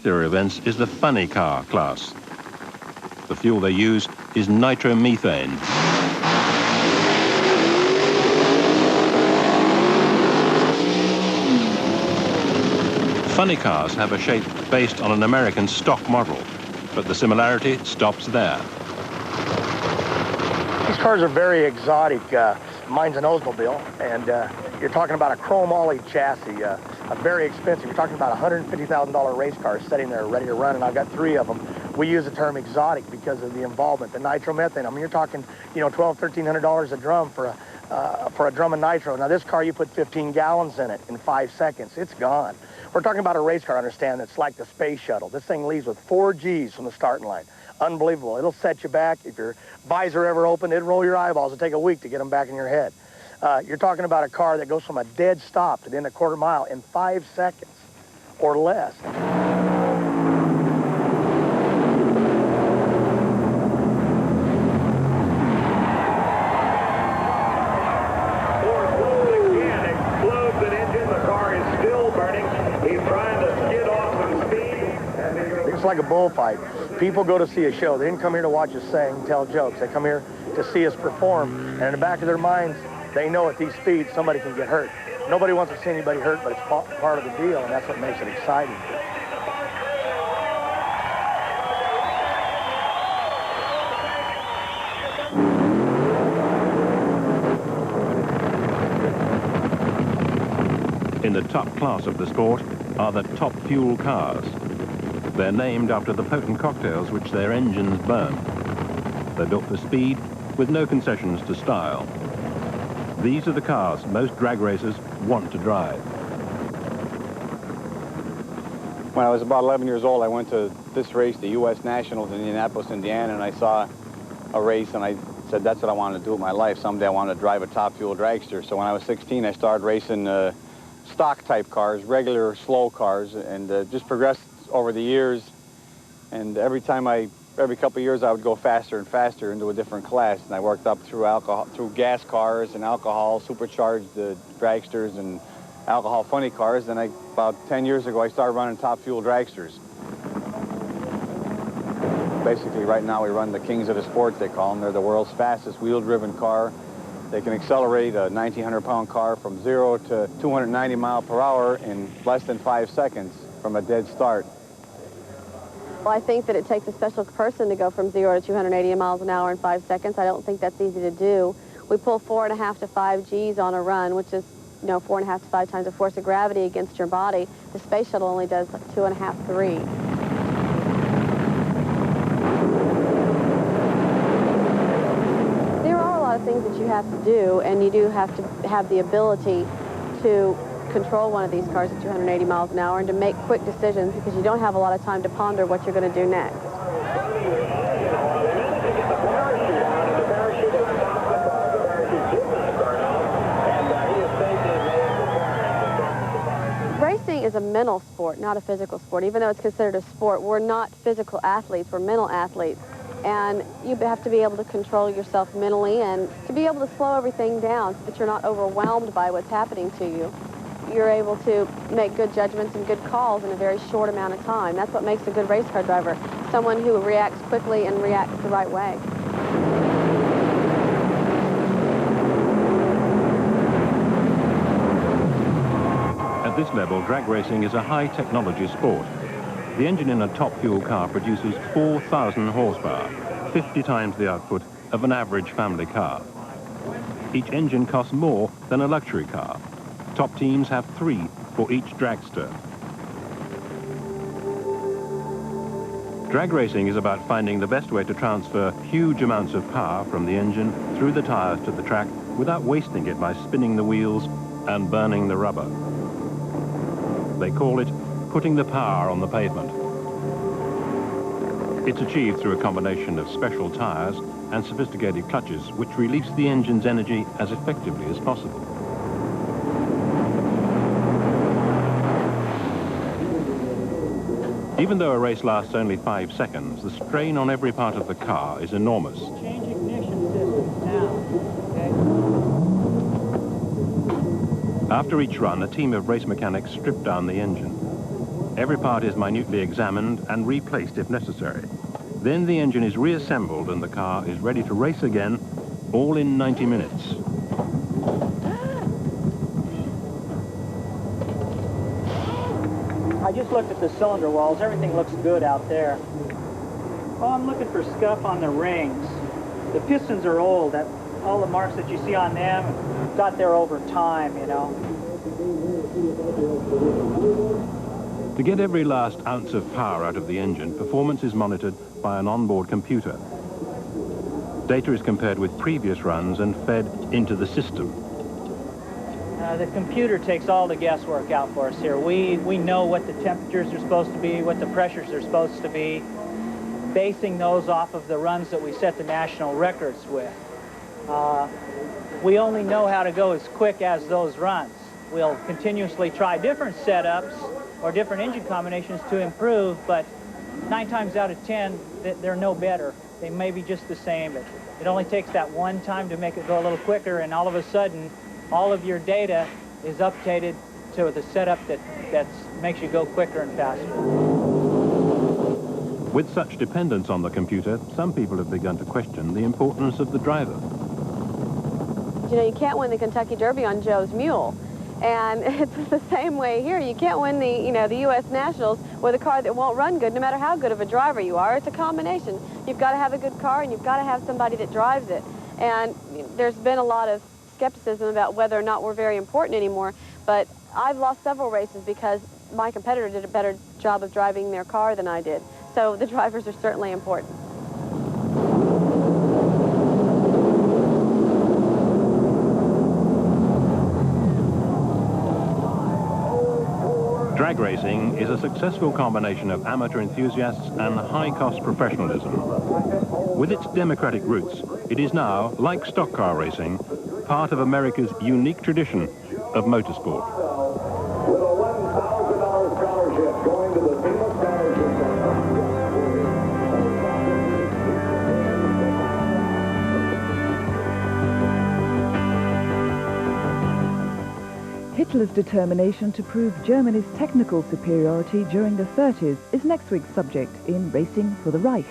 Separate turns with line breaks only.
spectacular events is the funny car class. The fuel they use is nitromethane. Funny cars have a shape based on an American stock model, but the similarity stops there.
These cars are very exotic. Mine's an Oldsmobile, and you're talking about a chrome ollie chassis, a very expensive. You're talking about a $150,000 race car sitting there ready to run, and I've got 3 of them. We use the term exotic because of the involvement, the nitromethane. I mean, you're talking, $1,200, $1,300 a drum for a drum of nitro. Now, this car, you put 15 gallons in it in 5 seconds. It's gone. We're talking about a race car, understand, that's like the space shuttle. This thing leaves with 4 Gs from the starting line. Unbelievable. It'll set you back. If your visor ever opened, it'd roll your eyeballs. It'll take a week to get them back in your head. You're talking about a car that goes from a dead stop to the end of a quarter mile in 5 seconds or less. Like a bullfight. People go to see a show. They didn't come here to watch us sing, tell jokes. They come here to see us perform. And in the back of their minds, they know at these speeds somebody can get hurt. Nobody wants to see anybody hurt, but it's part of the deal, and that's what makes it exciting.
In the top class of the sport are the top fuel cars. They're named after the potent cocktails which their engines burn. They're built for speed with no concessions to style. These are the cars most drag racers want to drive.
When I was about 11 years old, I went to this race, the U.S. Nationals in Indianapolis, Indiana, and I saw a race, and I said that's what I wanted to do with my life. Someday I wanted to drive a top fuel dragster. So when I was 16, I started racing stock type cars, regular slow cars, and just progressed over the years, and every couple of years I would go faster and faster into a different class, and I worked up through gas cars and alcohol supercharged dragsters and alcohol funny cars. And about 10 years ago I started running top fuel dragsters. Basically right now we run the kings of the sport, they call them. They're the world's fastest wheel-driven car. They can accelerate a 1,900-pound car from 0 to 290 miles per hour in less than 5 seconds from a dead start.
Well, I think that it takes a special person to go from 0 to 280 miles an hour in 5 seconds. I don't think that's easy to do. We pull 4.5 to 5 Gs on a run, which is, 4.5 to 5 times the force of gravity against your body. The space shuttle only does like 2.5, 3. There are a lot of things that you have to do, and you do have to have the ability to control one of these cars at 280 miles an hour and to make quick decisions, because you don't have a lot of time to ponder what you're going to do next. Racing is a mental sport, not a physical sport. Even though it's considered a sport, we're not physical athletes, we're mental athletes. And you have to be able to control yourself mentally and to be able to slow everything down so that you're not overwhelmed by what's happening to you. You're able to make good judgments and good calls in a very short amount of time. That's what makes a good race car driver, someone who reacts quickly and reacts the right way.
At this level, drag racing is a high-technology sport. The engine in a top fuel car produces 4,000 horsepower, 50 times the output of an average family car. Each engine costs more than a luxury car. Top teams have 3 for each dragster. Drag racing is about finding the best way to transfer huge amounts of power from the engine through the tires to the track without wasting it by spinning the wheels and burning the rubber. They call it putting the power on the pavement. It's achieved through a combination of special tires and sophisticated clutches which release the engine's energy as effectively as possible. Even though a race lasts only 5 seconds, the strain on every part of the car is enormous.
Change ignition system now. Okay.
After each run, a team of race mechanics strip down the engine. Every part is minutely examined and replaced if necessary. Then the engine is reassembled and the car is ready to race again, all in 90 minutes.
I just looked at the cylinder walls. Everything looks good out there. Oh, I'm looking for scuff on the rings. The pistons are old. All the marks that you see on them got there over time, you know.
To get every last ounce of power out of the engine, performance is monitored by an onboard computer. Data is compared with previous runs and fed into the system.
The computer takes all the guesswork out for us here. We know what the temperatures are supposed to be, what the pressures are supposed to be, basing those off of the runs that we set the national records with. We only know how to go as quick as those runs. We'll continuously try different setups or different engine combinations to improve, but 9 times out of 10, they're no better. They may be just the same, but it only takes that one time to make it go a little quicker, and all of a sudden, all of your data is updated to the setup that makes you go quicker and faster.
With such dependence on the computer, some people have begun to question the importance of the driver.
You know, you can't win the Kentucky Derby on Joe's mule. And it's the same way here. You can't win the U.S. Nationals with a car that won't run good, no matter how good of a driver you are. It's a combination. You've got to have a good car, and you've got to have somebody that drives it. And there's been a lot of skepticism about whether or not we're very important anymore, but I've lost several races because my competitor did a better job of driving their car than I did. So the drivers are certainly important.
Drag racing is a successful combination of amateur enthusiasts and high-cost professionalism. With its democratic roots, it is now, like stock car racing, part of America's unique tradition of motorsport.
With a $1,000 scholarship going to the team of
Hitler's determination to prove Germany's technical superiority during the 30s is next week's subject in Racing for the Reich.